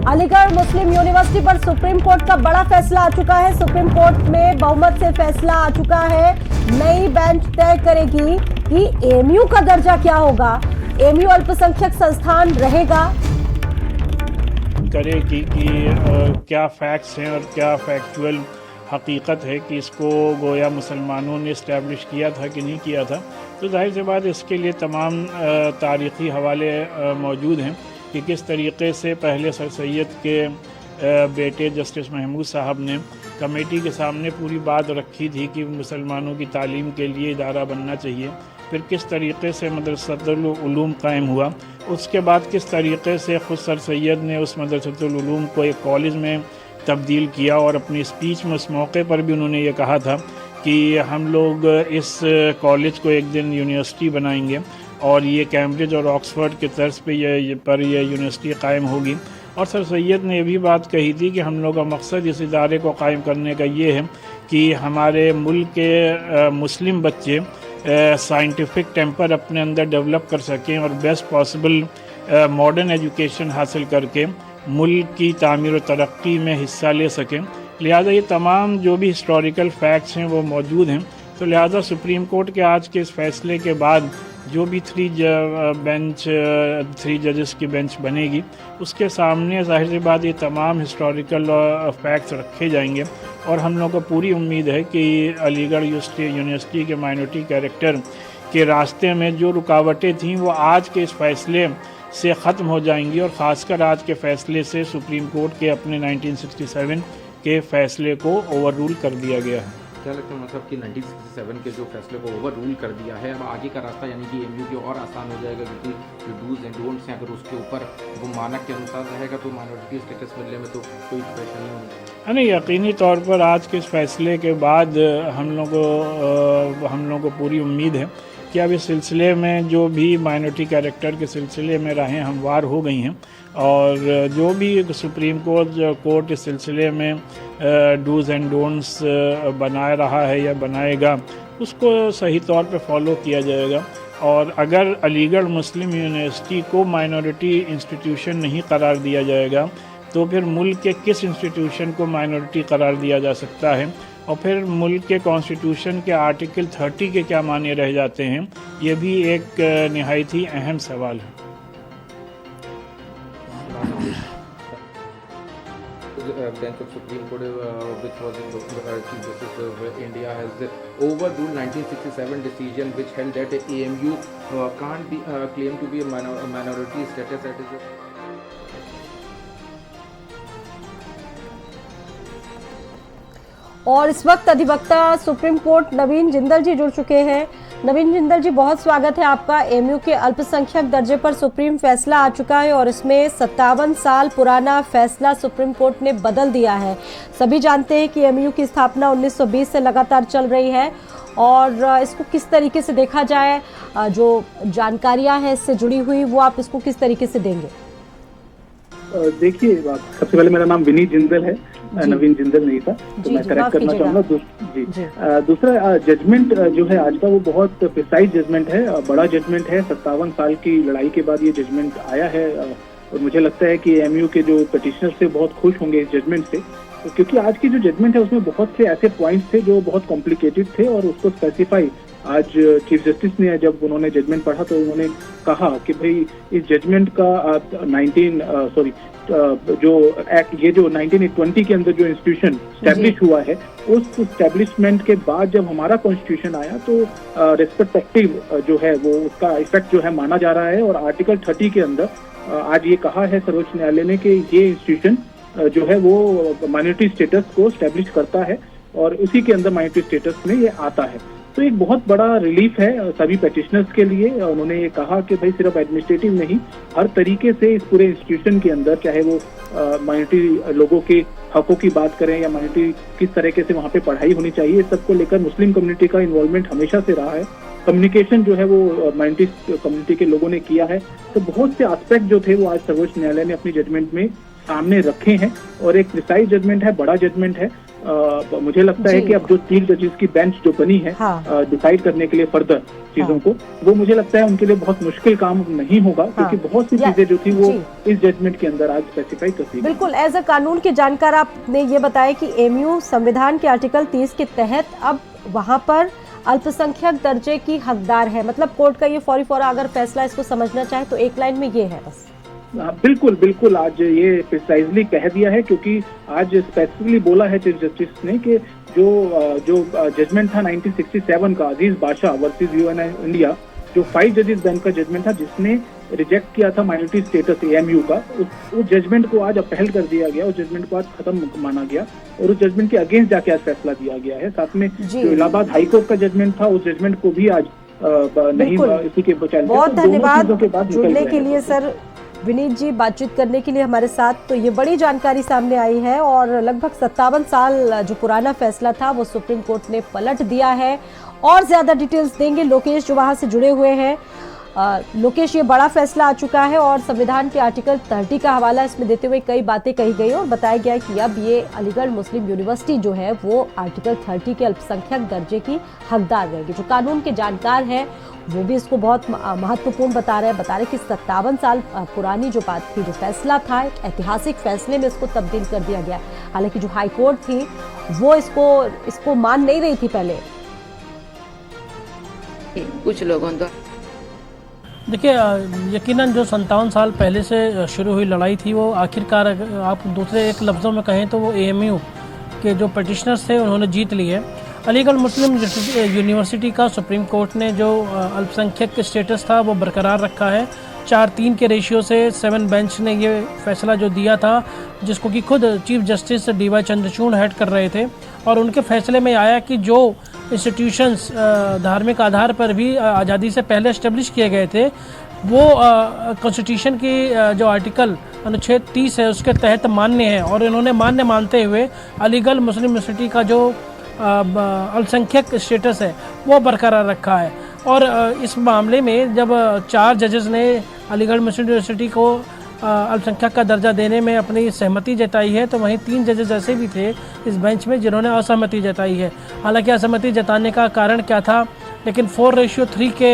अलीगढ़ मुस्लिम university पर supreme court का बड़ा फैसला आ चुका है। सुप्रीम कोर्ट में बहुमत से फैसला आ चुका है। नई बेंच तय करेगी कि एएमयू का दर्जा क्या होगा। एएमयू अल्पसंख्यक संस्थान रहेगा। करेगी कि क्या फैक्ट्स हैं और क्या फैक्चुअल हकीकत है कि इसको गोया मुसलमानों ने इस्टेब्लिश किया था कि नहीं किया था। तो जाहिर सी बात इसके लिए तमाम तारीख़ी हवाले मौजूद हैं कि किस तरीके से पहले सर सैयद के बेटे जस्टिस महमूद साहब ने कमेटी के सामने पूरी बात रखी थी कि मुसलमानों की तालीम के लिए इदारा बनना चाहिए। फिर किस तरीके से मदरसतुल उलूम कायम हुआ, उसके बाद किस तरीके से ख़ुद सर सैयद ने उस मदरसतुल उलूम को एक कॉलेज में तब्दील किया और अपनी स्पीच में उस मौके पर भी उन्होंने ये कहा था कि हम लोग इस कॉलेज को एक दिन यूनिवर्सिटी बनाएंगे और ये कैम्ब्रिज और ऑक्सफोर्ड के तर्ज पे ये यूनिवर्सिटी कायम होगी। और सर सैयद ने ये भी बात कही थी कि हम लोग का मकसद इस इदारे को कायम करने का ये है कि हमारे मुल्क के मुस्लिम बच्चे साइंटिफिक टेम्पर अपने अंदर डेवलप कर सकें और बेस्ट पॉसिबल मॉडर्न एजुकेशन हासिल करके मुल्क की तामीर और तरक्की में हिस्सा ले सकें। लिहाजा ये तमाम जो भी हिस्टोरिकल फैक्ट्स हैं वो मौजूद हैं। तो लिहाजा सुप्रीम कोर्ट के आज के इस फैसले के बाद जो भी थ्री जजेस की बेंच बनेगी उसके सामने जाहिर सी बात ये तमाम हिस्टोरिकल फैक्ट्स रखे जाएंगे। और हम लोग को पूरी उम्मीद है कि अलीगढ़ यूनिवर्सिटी के माइनॉरिटी कैरेक्टर के रास्ते में जो रुकावटें थीं वो आज के इस फैसले से ख़त्म हो जाएंगी और ख़ासकर आज के फैसले से सुप्रीम कोर्ट के अपने 1967 के फैसले को ओवर रूल कर दिया गया है। क्या लगता है मतलब कि 1967 के जो फैसले को ओवर रूल कर दिया है, अब आगे का रास्ता यानी कि एएमयू की और आसान हो जाएगा, क्योंकि जो डूज एंड डोंट्स हैं अगर उसके ऊपर वो मानक के अनुसार रहेगा तो माइनॉरिटी स्टेटस मिलने में तो कोई परेशानी नहीं होगी। नहीं, यकीनी तौर पर आज के इस फैसले के बाद हम लोग को पूरी उम्मीद है कि अब इस सिलसिले में जो भी माइनॉरिटी कैरेक्टर के सिलसिले में राहें हमवार हो गई हैं और जो भी सुप्रीम कोर्ट इस सिलसिले में डूज एंड डोंट्स बना रहा है या बनाएगा उसको सही तौर पे फॉलो किया जाएगा। और अगर अलीगढ़ मुस्लिम यूनिवर्सिटी को माइनॉरिटी इंस्टीट्यूशन नहीं करार दिया जाएगा तो फिर मुल्क के किस इंस्टीट्यूशन को माइनॉरिटी करार दिया जा सकता है और फिर मुल्क के कॉन्स्टिट्यूशन के आर्टिकल 30 के क्या माने रह जाते हैं, ये भी एक निहायत ही अहम सवाल है। Bench of Supreme Court, which was in Chief Justice India, has overruled 1967 decision which held that AMU can't be claimed to be a minority status. That is और इस वक्त अधिवक्ता सुप्रीम कोर्ट नवीन जिंदल जी जुड़ चुके हैं। नवीन जिंदल जी, बहुत स्वागत है आपका। एएमयू के अल्पसंख्यक दर्जे पर सुप्रीम फैसला आ चुका है और इसमें 57 साल पुराना फैसला सुप्रीम कोर्ट ने बदल दिया है। सभी जानते हैं कि एएमयू की स्थापना 1920 से लगातार चल रही है और इसको किस तरीके से देखा जाए, जो जानकारियां हैं इससे जुड़ी हुई वो आप इसको किस तरीके से देंगे? देखिए, सबसे पहले मेरा नाम विनीत जिंदल है, नवीन जिंदल नहीं था, तो मैं करेक्ट करना चाहूंगा। दूसरा जजमेंट जो है आज का वो बहुत प्रिसाइज जजमेंट है, बड़ा जजमेंट है। 57 साल की लड़ाई के बाद ये जजमेंट आया है और मुझे लगता है कि एएमयू के जो पिटिशनर से बहुत खुश होंगे इस जजमेंट से, तो क्योंकि आज की जो जजमेंट है उसमें बहुत से ऐसे पॉइंट्स थे जो बहुत कॉम्प्लिकेटेड थे और उसको स्पेसिफाई आज चीफ जस्टिस ने जब उन्होंने जजमेंट पढ़ा तो उन्होंने कहा कि भाई इस जजमेंट का जो एक्ट, ये जो 1920 के अंदर जो इंस्टीट्यूशन स्टैब्लिश हुआ है, उस स्टैब्लिशमेंट के बाद जब हमारा कॉन्स्टिट्यूशन आया तो रेस्पेक्टिव जो है वो उसका इफेक्ट जो है माना जा रहा है। और आर्टिकल 30 के अंदर आज ये कहा है सर्वोच्च न्यायालय ने कि ये इंस्टीट्यूशन जो है वो माइनॉरिटी स्टेटस को स्टैब्लिश करता है और उसी के अंदर माइनॉरिटी स्टेटस में ये आता है। तो एक बहुत बड़ा रिलीफ है सभी पेटिशनर्स के लिए। उन्होंने ये कहा कि भाई सिर्फ एडमिनिस्ट्रेटिव नहीं, हर तरीके से इस पूरे इंस्टीट्यूशन के अंदर, चाहे वो माइनॉरिटी लोगों के हकों की बात करें या माइनॉरिटी किस तरीके से वहाँ पे पढ़ाई होनी चाहिए, सबको लेकर मुस्लिम कम्युनिटी का इन्वॉल्वमेंट हमेशा से रहा है। कम्युनिकेशन जो है वो माइनॉरिटी कम्युनिटी के लोगों ने किया है। तो बहुत से एस्पेक्ट जो थे वो आज सर्वोच्च न्यायालय ने अपनी जजमेंट में सामने रखे हैं और एक प्रिसाइज जजमेंट है, बड़ा जजमेंट है। मुझे लगता है जी। कि अब जो 3 जजेस की बेंच जो बनी है हाँ। डिसाइड करने के लिए फर्दर चीजों को, वो मुझे लगता है उनके लिए बहुत मुश्किल काम नहीं होगा, क्योंकि बहुत सी या- चीजें जो थी वो जी। इस जजमेंट के अंदर आज स्पेसिफाई कर दी गई। बिल्कुल, एज अ कानून के जानकार आपने ये बताया कि एमयू संविधान के आर्टिकल 30 के तहत अब वहां पर अल्पसंख्यक दर्जे की हकदार है। मतलब कोर्ट का ये फौरी फौरा अगर फैसला इसको समझना चाहे तो एक लाइन में ये है बस। बिल्कुल बिल्कुल, आज ये प्रिसाइजली कह दिया है, क्योंकि आज स्पेसिफिकली बोला है चीफ जस्टिस ने कि जो जजमेंट था 1967 का अजीज बादशाह वर्सेस यूएन इंडिया, जो 5 जजेस बेंच का जजमेंट था जिसने रिजेक्ट किया था माइनॉरिटी स्टेटस एएमयू का, उस जजमेंट को आज अपहेल कर दिया गया, उस जजमेंट को आज खत्म माना गया और उस जजमेंट के अगेंस्ट जाके आज फैसला दिया गया है। साथ में जो इलाहाबाद हाईकोर्ट का जजमेंट था, उस जजमेंट को भी आज नहीं इसी के बचाव। बहुत धन्यवाद जुड़ने के लिए सर विनीत जी, बातचीत करने के लिए हमारे साथ। तो ये बड़ी जानकारी सामने आई है और लगभग 57 साल जो पुराना फैसला था वो सुप्रीम कोर्ट ने पलट दिया है। और ज्यादा डिटेल्स देंगे लोकेश जो वहां से जुड़े हुए हैं। लोकेश, ये बड़ा फैसला आ चुका है और संविधान के आर्टिकल 30 का हवाला इसमें देते हुए कई बातें कही गई और बताया गया कि अब ये अलीगढ़ मुस्लिम यूनिवर्सिटी जो है वो आर्टिकल 30 के अल्पसंख्यक दर्जे की हकदार रहेगी। जो कानून के जानकार हैं वो भी इसको बहुत महत्वपूर्ण बता रहे हैं कि 57 साल पुरानी जो बात थी, जो फैसला था, एक ऐतिहासिक फैसले में इसको तब्दील कर दिया गया। हालांकि जो हाई कोर्ट थी वो इसको मान नहीं रही थी पहले। कुछ लोगों द्वारा देखिए, यकीनन जो 57 साल पहले से शुरू हुई लड़ाई थी वो आखिरकार आप दूसरे एक लफ्ज़ों में कहें तो वो एएमयू के जो पटिशनर्स थे उन्होंने जीत ली है। अलीगढ़ मुस्लिम यूनिवर्सिटी का सुप्रीम कोर्ट ने जो अल्पसंख्यक स्टेटस था वो बरकरार रखा है। 4-3 के रेशियो से 7 बेंच ने ये फैसला जो दिया था, जिसको कि खुद chief justice DY Chandrachud head कर रहे थे, और उनके फैसले में आया कि जो इंस्टीट्यूशंस धार्मिक आधार पर भी आज़ादी से पहले इस्टेब्लिश किए गए थे वो कॉन्स्टिट्यूशन की जो आर्टिकल अनुच्छेद 30 है उसके तहत मान्य है, और इन्होंने मान्य मानते हुए अलीगढ़ मुस्लिम यूनिवर्सिटी का जो अल्पसंख्यक स्टेटस है वो बरकरार रखा है। और इस मामले में जब 4 जजेस ने अलीगढ़ मुस्लिम यूनिवर्सिटी को अल्पसंख्यक का दर्जा देने में अपनी सहमति जताई है, तो वहीं 3 जजेस ऐसे भी थे इस बेंच में जिन्होंने असहमति जताई है। हालांकि असहमति जताने का कारण क्या था, लेकिन 4:3 के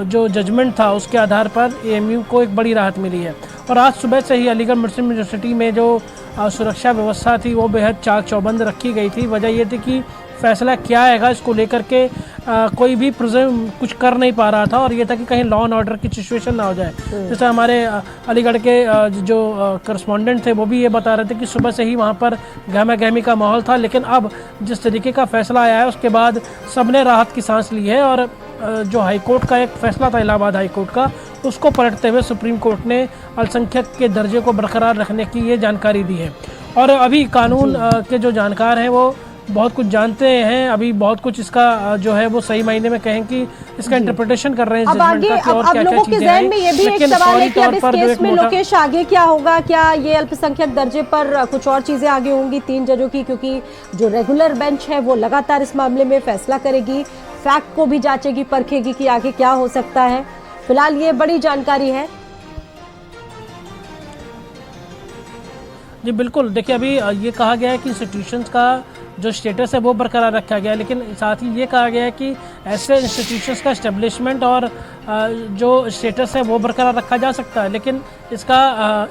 जो जजमेंट था उसके आधार पर एएमयू को एक बड़ी राहत मिली है। और आज सुबह से ही अलीगढ़ मुस्लिम यूनिवर्सिटी में जो सुरक्षा व्यवस्था थी वो बेहद चाक चौबंद रखी गई थी। वजह ये थी कि फैसला क्या आएगा इसको लेकर के कोई भी प्रिज्यूम कुछ कर नहीं पा रहा था, और ये था कि कहीं लॉ एंड ऑर्डर की सिचुएशन ना हो जाए। जैसे हमारे अलीगढ़ के जो करस्पॉन्डेंट थे वो भी ये बता रहे थे कि सुबह से ही वहाँ पर गहमा गहमी का माहौल था, लेकिन अब जिस तरीके का फैसला आया है उसके बाद सबने राहत की सांस ली है। और जो हाई कोर्ट का एक फैसला था इलाहाबाद हाई कोर्ट का, उसको पलटते हुए सुप्रीम कोर्ट ने अल्पसंख्यक के दर्जे को बरकरार रखने की ये जानकारी दी है। और अभी कानून के जो जानकार हैं वो बहुत कुछ जानते हैं, अभी बहुत कुछ इसका जो है वो सही मायने में कहें कि इसका इंटरप्रिटेशन कर रहे हैं। अब आगे अब लोगों के जहन में ये भी एक सवाल है कि अब इस केस में लोकेश आगे क्या होगा? क्या ये अल्पसंख्यक दर्जे पर कुछ और चीजें आगे होंगी 3 जजों की? क्योंकि जो रेगुलर बेंच है वो लगातार इस मामले में फैसला करेगी, फैक्ट को भी जांचेगी, परखेगी कि आगे क्या हो सकता है। फिलहाल ये बड़ी जानकारी है। जी बिल्कुल, देखिए अभी ये कहा गया है कि इंस्टीट्यूशंस का जो स्टेटस है वो बरकरार रखा गया है, लेकिन साथ ही ये कहा गया है कि ऐसे इंस्टीट्यूशंस का एस्टेब्लिशमेंट और जो स्टेटस है वो बरकरार रखा जा सकता है, लेकिन इसका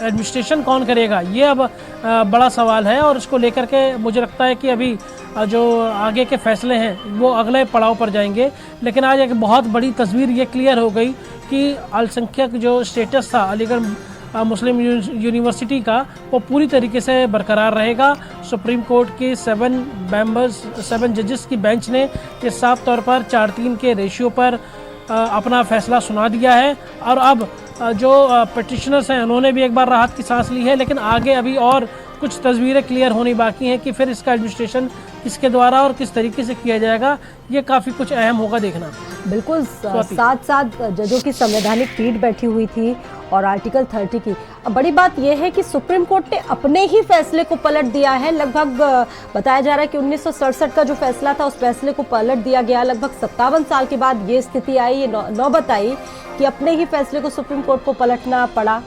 एडमिनिस्ट्रेशन कौन करेगा ये अब बड़ा सवाल है। और इसको लेकर के मुझे लगता है कि अभी जो आगे के फैसले हैं वो अगले पड़ाव पर जाएंगे। लेकिन आज एक बहुत बड़ी तस्वीर ये क्लियर हो गई कि अल्पसंख्यक जो स्टेटस था अलीगढ़ मुस्लिम यूनिवर्सिटी का वो पूरी तरीके से बरकरार रहेगा। सुप्रीम कोर्ट के 7 जजेस की बेंच ने ये साफ तौर पर 4-3 के रेशियो पर अपना फैसला सुना दिया है। और अब जो पिटिशनर्स हैं उन्होंने भी एक बार राहत की सांस ली है, लेकिन आगे अभी और कुछ तस्वीरें क्लियर होनी बाकी हैं कि फिर इसका एडमिनिस्ट्रेशन किसके द्वारा और किस तरीके से किया जाएगा, ये काफ़ी कुछ अहम होगा देखना। बिल्कुल, 7 जजों की संवैधानिक पीठ बैठी हुई थी और आर्टिकल 30 की। अब बड़ी बात यह है कि सुप्रीम कोर्ट ने अपने ही फैसले को पलट दिया है। लगभग बताया जा रहा है कि 1967 का जो फैसला था उस फैसले को पलट दिया गया। लगभग 57 साल के बाद ये स्थिति आई, ये नौबत आई कि अपने ही फैसले को सुप्रीम कोर्ट को पलटना पड़ा।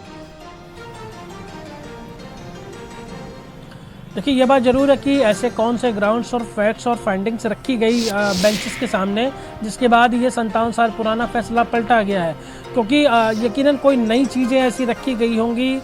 देखिए ये बात ज़रूर है कि ऐसे कौन से ग्राउंड्स और फैक्ट्स और फाइंडिंग्स रखी गई बेंचेस के सामने जिसके बाद ये 57 साल पुराना फैसला पलटा गया है, क्योंकि यकीनन कोई नई चीज़ें ऐसी रखी गई होंगी,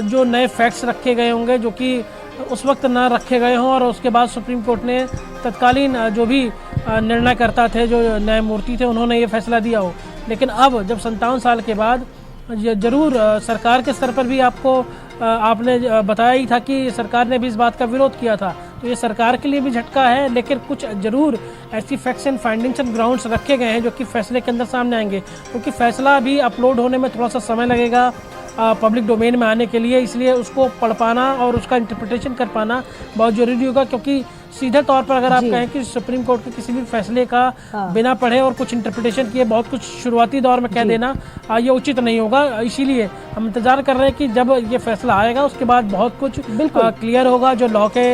जो नए फैक्ट्स रखे गए होंगे जो कि उस वक्त ना रखे गए हों, और उसके बाद सुप्रीम कोर्ट ने तत्कालीन जो भी निर्णयकर्ता थे, जो न्यायमूर्ति थे, उन्होंने ये फैसला दिया हो। लेकिन अब जब 57 साल के बाद ये ज़रूर सरकार के स्तर पर भी आपने बताया ही था कि सरकार ने भी इस बात का विरोध किया था, तो ये सरकार के लिए भी झटका है। लेकिन कुछ ज़रूर ऐसी facts and findings and grounds रखे गए हैं जो कि फैसले के अंदर सामने आएंगे, क्योंकि फैसला भी अपलोड होने में थोड़ा सा समय लगेगा पब्लिक डोमेन में आने के लिए, इसलिए उसको पढ़ पाना और उसका इंटरप्रिटेशन कर पाना बहुत ज़रूरी होगा। क्योंकि सीधे तौर पर अगर आप कहें कि सुप्रीम कोर्ट के किसी भी फैसले का बिना पढ़े और कुछ इंटरप्रिटेशन किए बहुत कुछ शुरुआती दौर में कह देना ये उचित नहीं होगा। इसीलिए हम इंतज़ार कर रहे हैं कि जब ये फैसला आएगा उसके बाद बहुत कुछ क्लियर होगा। जो लॉ के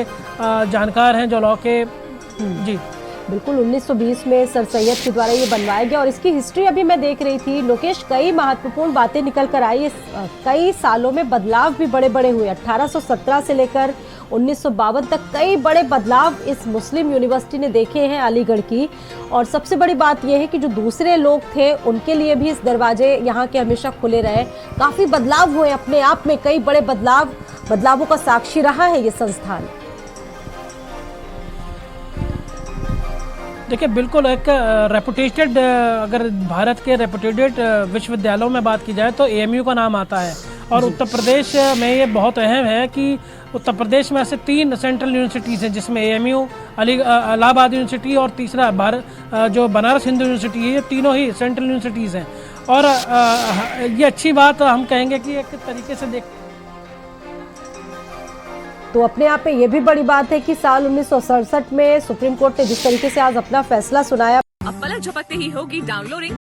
जानकार हैं, जो लॉ के जी बिल्कुल 1920 में सर सैयद के द्वारा ये बनवाया गया, और इसकी हिस्ट्री अभी मैं देख रही थी लोकेश, कई महत्वपूर्ण बातें निकल कर आई। कई सालों में बदलाव भी बड़े बड़े हुए। 1817 से लेकर 1952 तक कई बड़े बदलाव इस मुस्लिम यूनिवर्सिटी ने देखे हैं अलीगढ़ की। और सबसे बड़ी बात यह है कि जो दूसरे लोग थे उनके लिए भी इस दरवाजे यहाँ के हमेशा खुले रहे। काफ़ी बदलाव हुए, अपने आप में कई बड़े बदलावों का साक्षी रहा है ये संस्थान। देखिए बिल्कुल एक रेपुटेटेड, अगर भारत के रेपुटेटेड विश्वविद्यालयों में बात की जाए तो एएमयू का नाम आता है। और उत्तर प्रदेश में ये बहुत अहम है कि उत्तर प्रदेश में ऐसे 3 सेंट्रल यूनिवर्सिटीज़ हैं, जिसमें एएमयू, इलाहाबाद यूनिवर्सिटी और तीसरा जो बनारस हिंदू यूनिवर्सिटी है, ये तीनों ही सेंट्रल यूनिवर्सिटीज़ हैं। और ये अच्छी बात हम कहेंगे कि एक तरीके से देख तो अपने आप में ये भी बड़ी बात है कि साल 1967 में सुप्रीम कोर्ट ने जिस तरीके से आज अपना फैसला सुनाया, अब पलक झपकते ही होगी डाउनलोडिंग